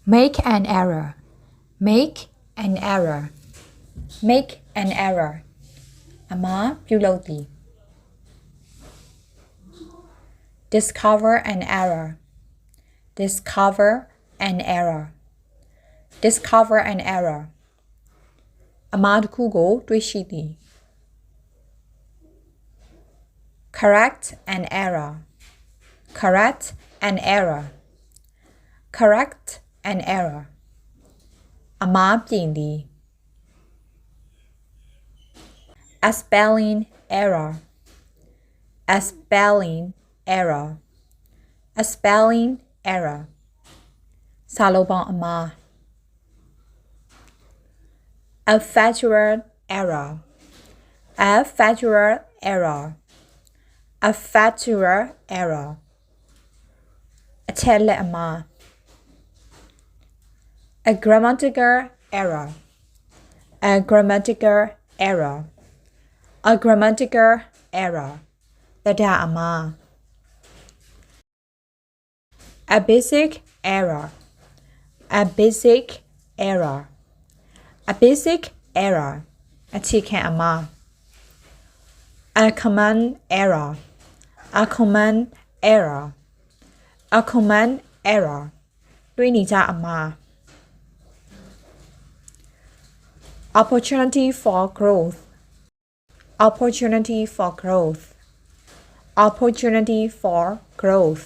make an error make an error make an error အမှားပြုလုပ်သည် discover an error discover an error discover an error အမှားတစ်ခုကိုတွေ့ရှိသည် correct an error correct an error correct an error အမှားပြင်သည် a spelling error a spelling error a spelling error စာလုံးပေါင်းအမှား a factual error a factual error a factual error အချက်လက်အမှား a grammatical error a grammatical error a grammatical error သဒ္ဒါအမှား a basic error a basic error a basic error အခြေခံအမှား a common error a common error a common error တွေ့နေကြအမှား opportunity for growth opportunity for growth opportunity for growth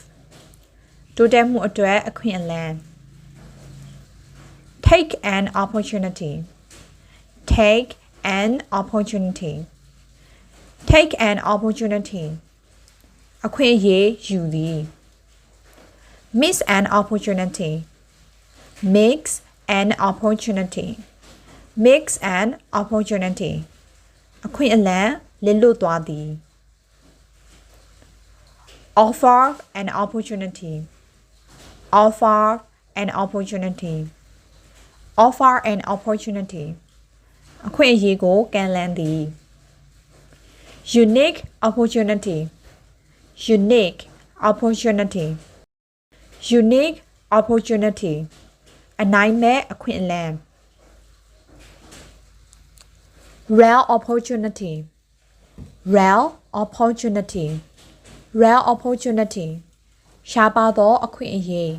တိုးတက်မှုအတွက်အခွင့်အလမ်း take an opportunity take an opportunity take an opportunity အခွင့်အရေးယူသည် miss an opportunity mix an opportunity mix an opportunity အခွင့်အလမ်းလစ်လွတ်သွားသည် offer an opportunity offer an opportunity offer an opportunity အခွင့်အရေးကိုကမ်းလှမ်းသည် unique opportunity unique opportunity unique opportunity အနိုင်မဲ့အခွင့်အလမ်း rare opportunity rare opportunity rare opportunity ရှားပါသောအခွင့်အရေး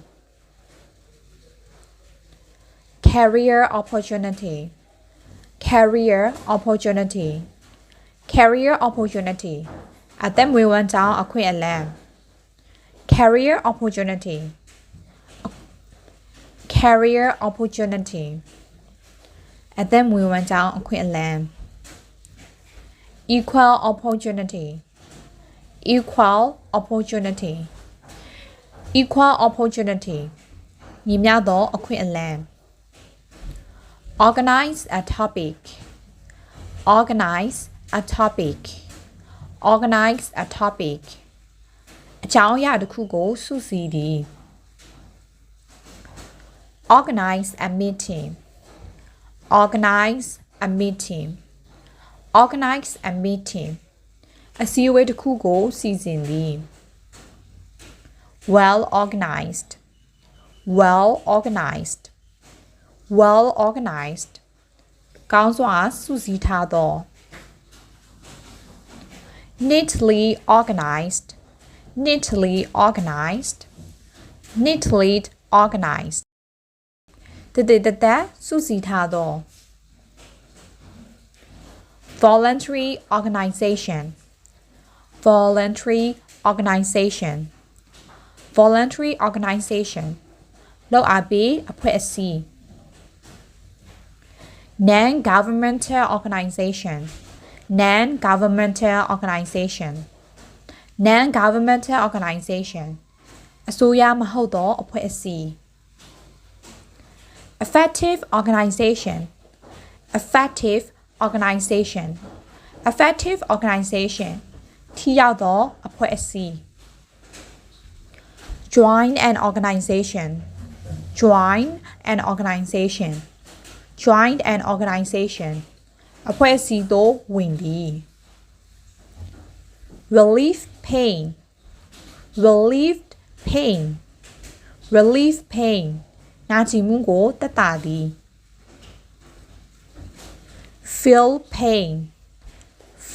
career opportunity career opportunity career opportunity အသက်မွေးဝမ်းကြောင်းအခွင့်အလမ်း career opportunity career opportunity အသက်မွေးဝမ်းကြောင်းအခွင့်အလမ်း equal opportunity equal opportunity equal opportunity ညီမျှသောအခွင့်အလမ်း organize a topic organize a topic organize a topic အကြောင်းအရာတစ်ခုကိုစုစည်းသည် organize a meeting organize a meeting organize a meeting အစည်းအဝေးတစ်ခုကိုစီစဉ်သည် well organized well organized well organized ကောင်းစွာစုစည်းထားသော neatly organized neatly organized neatly organized တည်တည်စုစည်းထားသော voluntary organization voluntary organization voluntary organization လောက်အားပေးအဖွဲ့အစည်း non-governmental organization non-governmental organization non-governmental organization အစိုးရမဟုတ်သောအဖွဲ့အစည်း effective organization effective organization effective organization ထိရောက်သောအဖွဲ့အစည်း join an organization join an organization join an organization အဖွဲ့အစည်းသို့ဝင်သည် relieve pain relieve pain relieve pain နာကျင်မှုကိုသက်သာသည် feel pain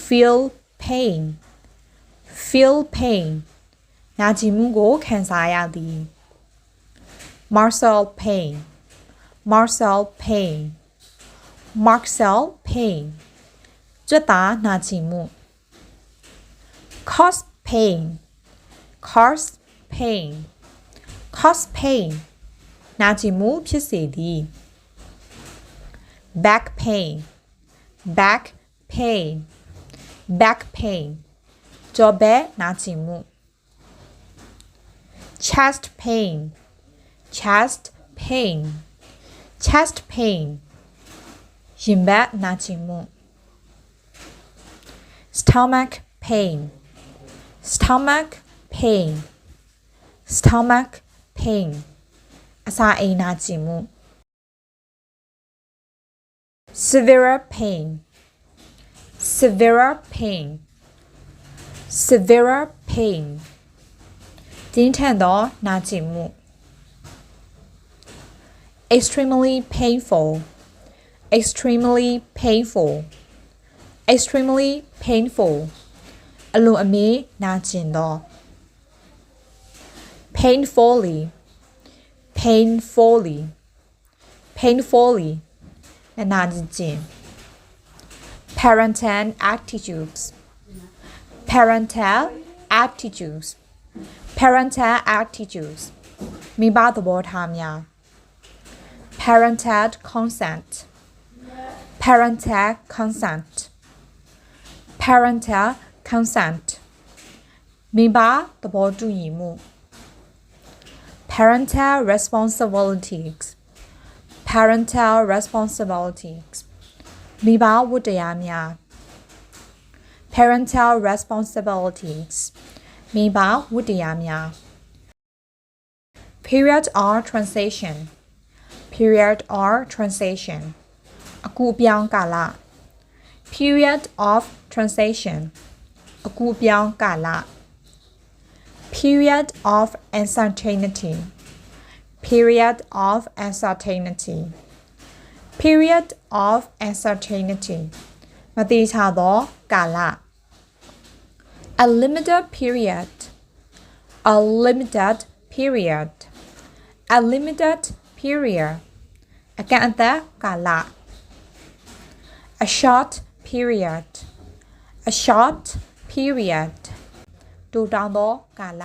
feel pain feel pain နာကျင်မှုကိုခံစားရသည် muscle pain muscle pain muscle pain ကြွက်သားနာကျင်မှု cause pain cause pain cause pain နာကျင်မှုဖြစ်စေသည် back pain back pain back pain ကြောဘက်နာကျင်မှု chest pain chest pain chest pain ရင်ဘတ်နာကျင်မှု stomach pain stomach pain stomach pain အစာအိမ်နာကျင်မှု severe pain severe pain severe pain ပြင်းထန်သောနာကျင်မှု extremely painful extremely painful extremely painful အလွန်အမင်းနာကျင်သော painfully painfully painfully နာကျင် parental attitudes parental attitudes parental attitudes မိဘသဘောထားများ parental consent parental consent parental consent မိဘသဘောတူညီမှု parental responsibilities parental responsibilities မိဘဝတ္တရားများ parental responsibilities မိဘဝတ္တရားများ period or transition period or transition အကူအပြောင်းကာလ period of transition အကူအပြောင်းကာလ period of uncertainty period of uncertainty period of uncertainty မတိချသောကာလ a limited period a limited period a limited period အကန့်အသတ်ကာလ a short period a short period တိုတောင်းသောကာလ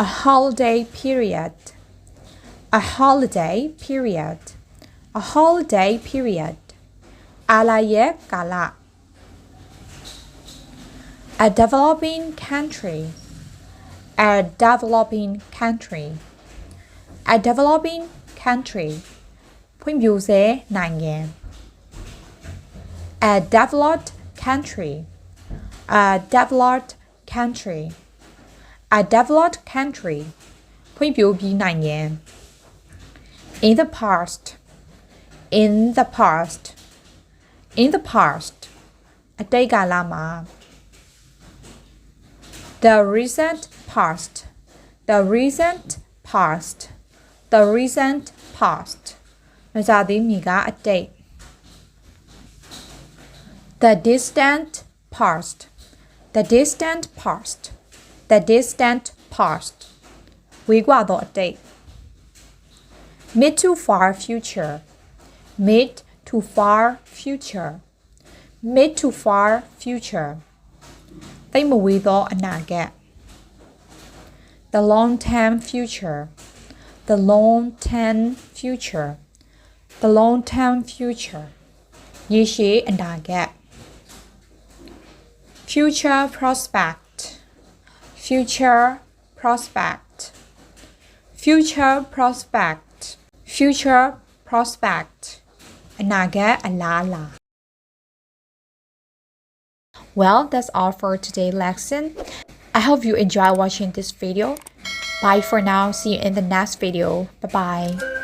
a holiday period a holiday period a holiday period အားလရဲ့ကာလ a developing country a developing country a developing country ဖွံ့ဖြိုးဆဲနိုင်ငံ a developed country a developed country a developed country ဖွံ့ဖြိုးပြီးနိုင်ငံ in the past in the past in the past အတိတ်ကာလမှာ the recent past the recent past the recent past မကြသေးမီကအတိတ် the distant past the distant past the distant past ဝေးကွာသောအတိတ် mid to far future mid to far future mid to far future သိပ်မဝေးသောအနာဂတ် the long term future the long term future the long term future ရေရှည်အနာဂတ် future prospect future prospect future prospect future prospect အနာဂတ်အလားအလာ Well, that's all for today's lesson. I hope you enjoy watching this video. Bye for now. See you in the next video. Bye bye.